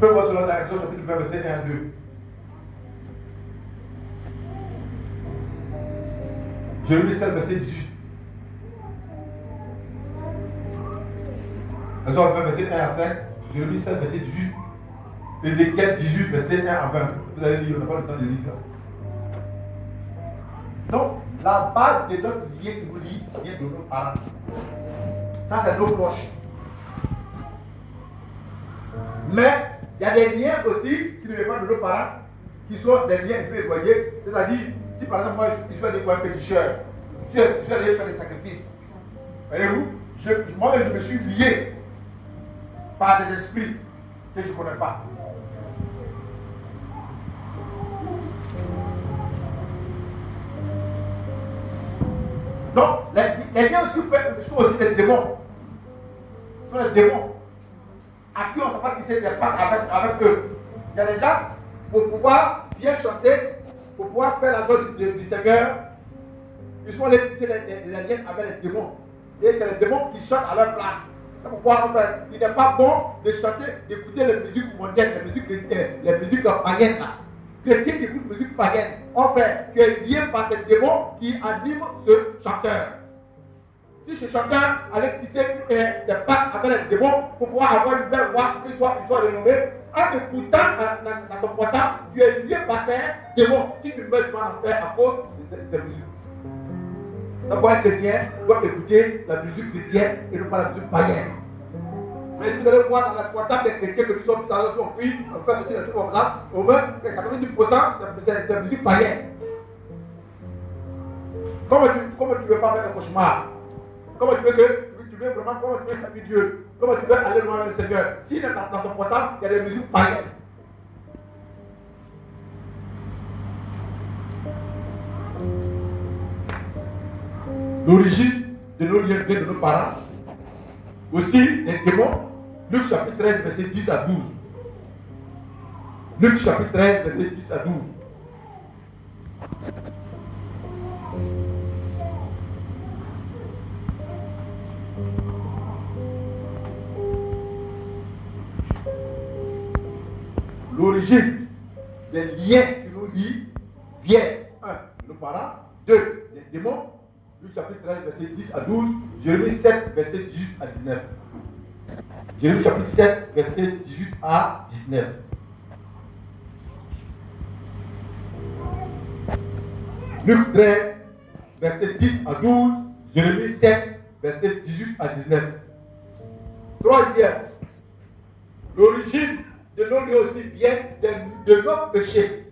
peut voir cela dans Exode chapitre 20, verset 1 à 2. Jérémie 7, verset 18. Exode 20, verset 1 à 5. Jérémie 7, verset 18. Ézéchiel 18, verset 1 à 20. Vous allez lire, on n'a pas le temps de lire ça. Donc, la base de notre lien qui vous lie vient de nos parents. Ça, c'est nos proches. Mais, il y a des liens aussi qui ne viennent pas de nos parents, qui sont des liens un peu éloignés. C'est-à-dire, si par exemple, moi, je suis allé voir un féticheur, je suis allé faire des sacrifices. Voyez-vous, moi-même, je me suis lié par des esprits que je ne connais pas. Donc, les liens aussi sont aussi des démons. Ce sont des démons à qui on ne sait pas tisser des pactes avec eux. Il y a des gens, pour pouvoir bien chanter, pour pouvoir faire la joie du Seigneur, ils sont allés tisser des liens avec les démons. Et c'est les démons qui chantent à leur place. C'est pourquoi en fait, il n'est pas bon de chanter, d'écouter les musiques mondiales, les musiques chrétiennes, les musiques païennes là. Chrétien qui écoute musique païenne, en fait, tu es lié par ces démons qui animent ce chanteur. Si ce chanteur allait tisser des pactes avec les démons pour pouvoir avoir une belle voix, qu'il soit renommé, en écoutant dans ton portable, tu es lié par ces démons. Si tu meurs, tu vas en faire à cause de ces musiques. Donc, un chrétien doit écouter la musique chrétienne et non pas la musique païenne. Mais vous allez voir dans la portable des chrétiens que nous sommes tout à l'heure, on fait sortir des trucs comme ça, au moins 90% c'est musique païenne. Comment tu veux pas faire un cauchemar? Comment tu veux vraiment, comment tu veux servir Dieu? Comment tu veux aller loin le Seigneur? Si dans ton portable, il y a des musiques païennes. L'origine de nos liens vient de nos parents. Aussi, les démons. Luc chapitre 13, verset 10 à 12. Luc chapitre 13, verset 10 à 12. L'origine des liens qui nous lient vient, 1, de nos parents, 2, des démons. Luc chapitre 13, verset 10 à 12. Jérémie 7, verset 18 à 19. Jérémie chapitre 7, verset 18 à 19. Luc 13, verset 10 à 12. Jérémie 7, verset 18 à 19. Troisième, l'origine de nos lieux aussi vient de nos péchés.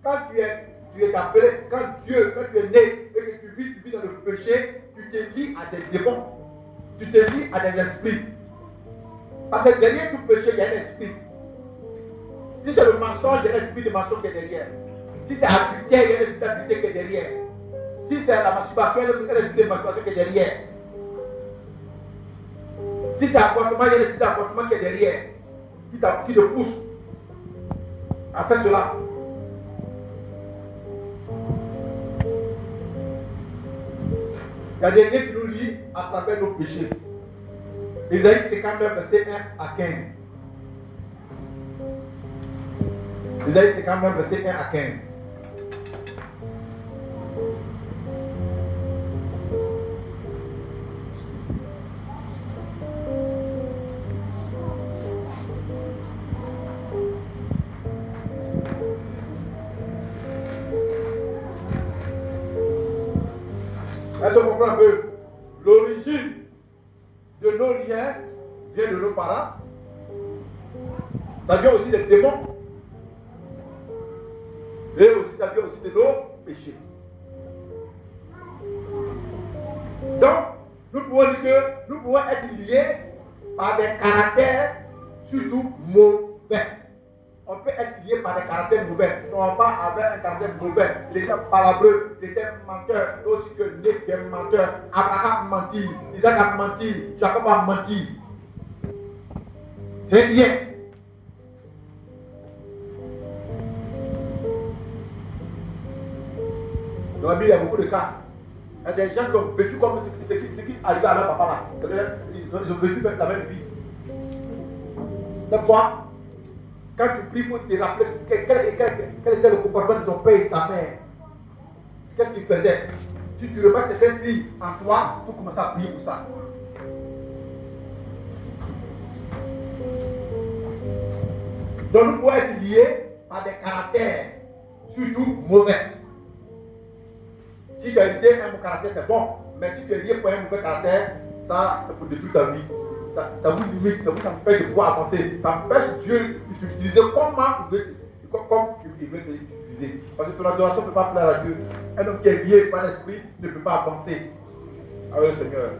Quand tu es appelé, quand tu es né et que tu vis dans le péché, tu te lis à des démons, tu te lis à des esprits. Parce que derrière tout péché, il y a un esprit. Si c'est le mensonge, il y a un esprit de mensonge qui est derrière. Si c'est adultère, il y a un esprit d'adultère qui est derrière. Si c'est la masturbation, il y a un esprit de masturbation qui est derrière. Si c'est avortement, il y a un esprit d'avortement qui est derrière. Qui te pousse à faire cela. Il y a des liens qui nous lient à travers nos péchés. Isaïe 59, verset 1 à 15. Isaïe 59, verset 1 à 15. Est-ce qu'on comprend un peu? L'origine de nos liens vient de nos parents. Ça vient aussi des démons. Et aussi, ça vient aussi de nos péchés. Donc, nous pouvons dire que nous pouvons être liés par des caractères surtout mauvais. On peut être lié par des caractères mauvais. On va pas avec un caractère mauvais. Il était palabreux, il était menteur. Toi aussi tu es né, tu es menteur. Abraham a menti, Isaac a menti, Jacob a menti. C'est lié. Dans la Bible, il y a beaucoup de cas. Il y a des gens qui ont vécu comme ce qui arrivait à leur papa là. Ils ont vécu la même vie. Des fois, Quand tu pries, il faut te rappeler quel était le comportement de ton père et de ta mère. Qu'est-ce qu'il faisait? Si tu remarques certains signes en toi, il faut commencer à prier pour ça. Donc nous pouvons être liés par des caractères, surtout mauvais. Si tu as été un bon caractère, c'est bon. Mais si tu es lié pour un mauvais caractère, ça peut détruire ta vie. Ça vous limite, ça vous empêche de pouvoir avancer. Ça empêche Dieu de t'utiliser comme il veut t'utiliser. Parce que ton adoration ne peut pas plaire à Dieu. Un homme qui est lié par l'esprit ne peut pas avancer avec le Seigneur.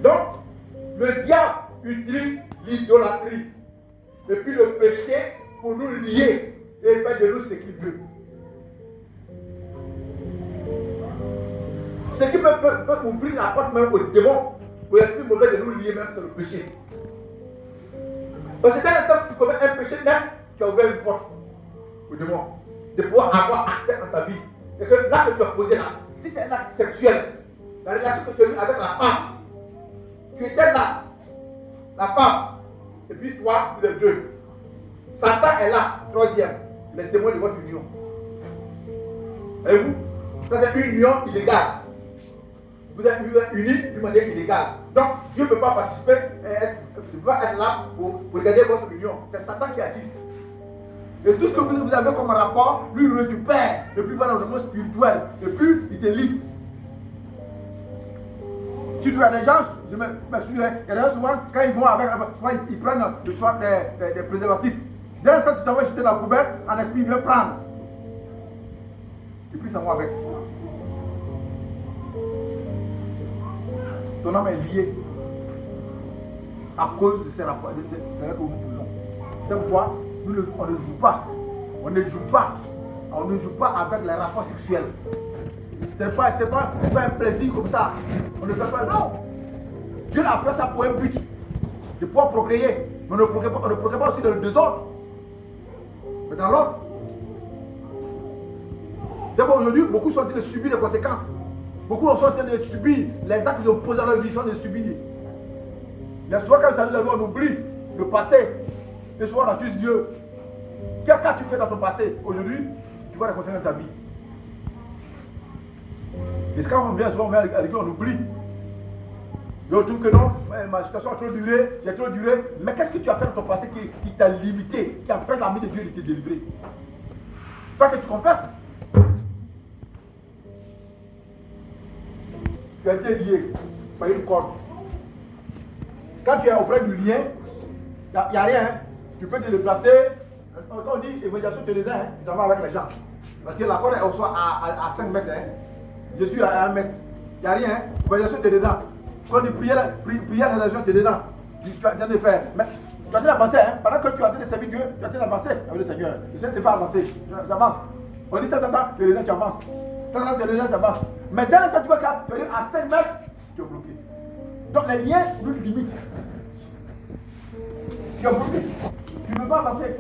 Donc, le diable utilise l'idolâtrie et puis le péché pour nous lier et faire de nous ce qu'il veut. Ce qui peut ouvrir la porte même au démon, au esprit mauvais de nous lier même, c'est le péché. Parce que dès l'instant que tu commets un péché net, tu as ouvert une porte au démon de pouvoir avoir accès à ta vie. Et que là que tu as posé là, si c'est un acte sexuel, la relation que tu as eue avec la femme, tu étais là, la femme, et puis toi, vous êtes deux. Satan est là, troisième, les témoins de votre union. Voyez-vous? Ça c'est une union illégale. Vous êtes unis d'une manière illégale. Donc Dieu ne peut pas participer, ne peut pas être là pour regarder votre union. C'est Satan qui assiste. Et tout ce que vous avez comme rapport, lui récupère, et puis va dans le monde spirituel, et puis il te lie. Si tu as des gens, je me suis dit, il y a des gens souvent, quand ils vont avec, souvent ils prennent le soir des préservatifs. Dès l'instant que tu t'en vas jeter dans la poubelle, un esprit vient prendre. Et puis ça va avec. Ton âme est liée à cause de ces rapports, de ces que nous faisons. C'est pourquoi on ne joue pas. On ne joue pas. On ne joue pas avec les rapports sexuels. Ce n'est pas un plaisir comme ça. On ne fait pas, non. Dieu a fait ça pour un but. De pouvoir procréer. Mais on ne procrée pas aussi dans le désordre. Mais dans l'ordre. D'abord aujourd'hui, beaucoup sont en train de subir les conséquences. Beaucoup sont en train de subir les actes qu'ils ont posés dans leur vie, sont de subir. Mais souvent quand ça nous arrive, on oublie le passé. Et souvent on accuse Dieu. Qu'est-ce que tu fais dans ton passé? Aujourd'hui, tu vois les conséquences de ta vie. Et quand on vient, souvent on vient à l'église, on oublie. Et on trouve que non, ma situation a trop duré, j'ai trop duré. Mais qu'est-ce que tu as fait dans ton passé qui t'a limité, qui empêche l'ami de Dieu de te délivrer? Toi que tu confesses. Tu as été lié par une corde. Quand tu es auprès du lien, il n'y a rien. Hein. Tu peux te déplacer. Quand on dit évaluation te les hein, tu t'en vas avec les gens. Parce que la corde est au soir à 5 mètres. Hein. Je suis à 1 mètre. Il n'y a rien. Hein. Évaluation te dedans. Quand on dit prière dans les gens, tu es dedans. Tu es en train de faire. Mais tu es en train d'avancer. Hein. Pendant que tu es en train de servir Dieu, tu es en train d'avancer avec le Seigneur. Le Seigneur te fait avancer. Tu avances. On dit tant, tu es dedans, tu avances. Tu es dedans, tu avances. Mais dans l'instant, tu vois qu'à 5 mètres, tu es bloqué. Donc les liens nous limitent. Tu es bloqué. Tu ne peux pas avancer.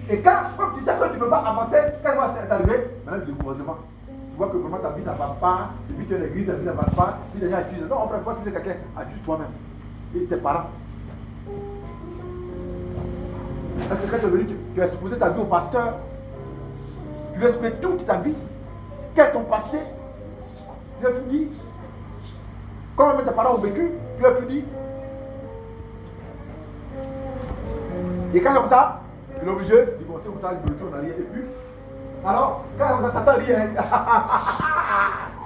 Et quand tu sais que tu ne peux pas avancer, quand ça va t'arriver, maintenant le découragement. Tu vois que vraiment ta vie n'avance pas, et puis tu es l'église, ta vie n'avance pas, puis les gens accusent. Non, frère, quand tu es quelqu'un, accuse toi-même. Et tes parents. Parce que quand tu es venu, tu as exposé ta vie au pasteur. Tu lui as exposé toute ta vie. Quel est ton passé? Tu lui as tout dit. Comment tes parents ont vécu? Tu lui as tout dit. Et quand comme ça, il est obligé de dire bon, c'est comme ça, il me retourne en arrière. Et puis, alors, quand comme ça, Satan rit, hein.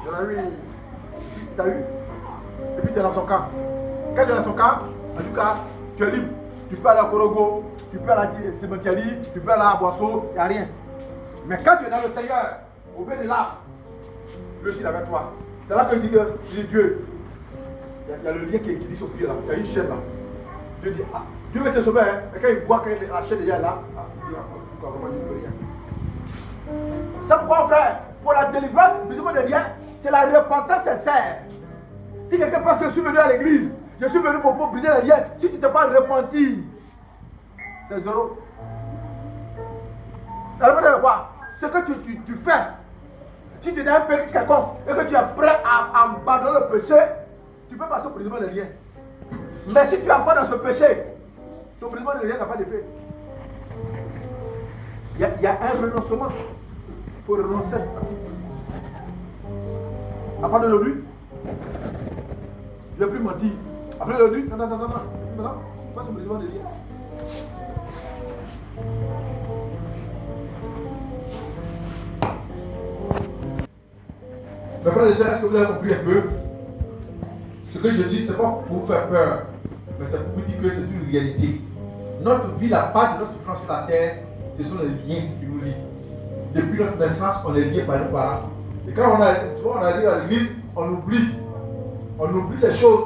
J'en ai vu. Tu as eu. Et puis tu es dans son camp. Quand tu es dans son camp, en tout cas, tu es libre. Tu peux aller à Korogo, tu peux aller à Cimetière, tu peux aller à Boisseau, il n'y a rien. Mais quand tu es dans le Seigneur, au pied de l'arbre, Dieu est avec toi. C'est là que je dis que Dieu, il y a le lien qui dit sur pied là, il y a une chaîne là. Dieu dit, ah, Dieu veut te sauver, hein. Mais quand il voit que la chaîne déjà est là, il dit, comment il ne peut rien. C'est pourquoi, frère, pour la délivrance, besoin de rien, c'est la repentance sincère. Si quelqu'un pense que je suis venu à l'église, je suis venu pour briser les liens, si tu ne t'es pas repenti, c'est zéro. Ça veut dire quoi? Ce que tu fais, si tu es un péché quelconque et que tu es prêt à abandonner le péché, tu peux passer au brisement de liens. Mais si tu es encore dans ce péché, ton brisement de liens n'a pas d'effet. Il y a un renoncement. Il faut renoncer. À part de l'ONU, je ne vais plus mentir. Après l'ONU, non. Maintenant, passe au brisement de liens. Mes frères et sœurs, est-ce que vous avez compris un peu? Ce que je dis, ce n'est pas pour vous faire peur, mais c'est pour vous dire que c'est une réalité. Notre vie, la part de notre souffrance sur la terre, ce sont les liens qui nous lient. Depuis notre naissance, on est liés par nos parents. Et quand on arrive à l'église, on oublie ces choses.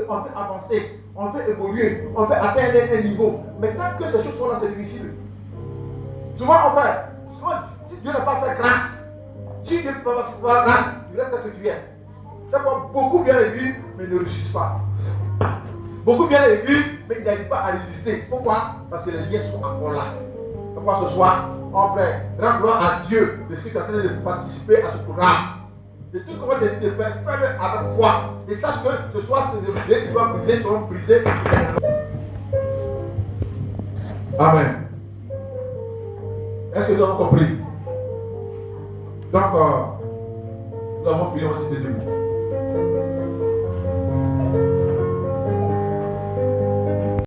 On fait avancer, on fait évoluer, on fait atteindre un niveau. Mais tant que ces choses sont là, c'est difficile. Souvent, si Dieu n'a pas fait grâce, si Dieu n'a pas fait grâce, tu restes tel que tu es. C'est pourquoi beaucoup viennent à l'église, mais ne réussissent pas. Beaucoup viennent à l'église, mais ils n'arrivent pas à résister. Pourquoi? Parce que les liens sont encore là. Pourquoi ce soir, mon frère, rends gloire à Dieu de ce que tu es en train de participer à ce programme. Et tout ce qu'on va te dire de faire, fais-le avec foi. Et sache que ce soir, ces liens que tu dois briser seront brisés. Amen. Est-ce que nous avons compris? Donc, nous avons fini aussi de debout.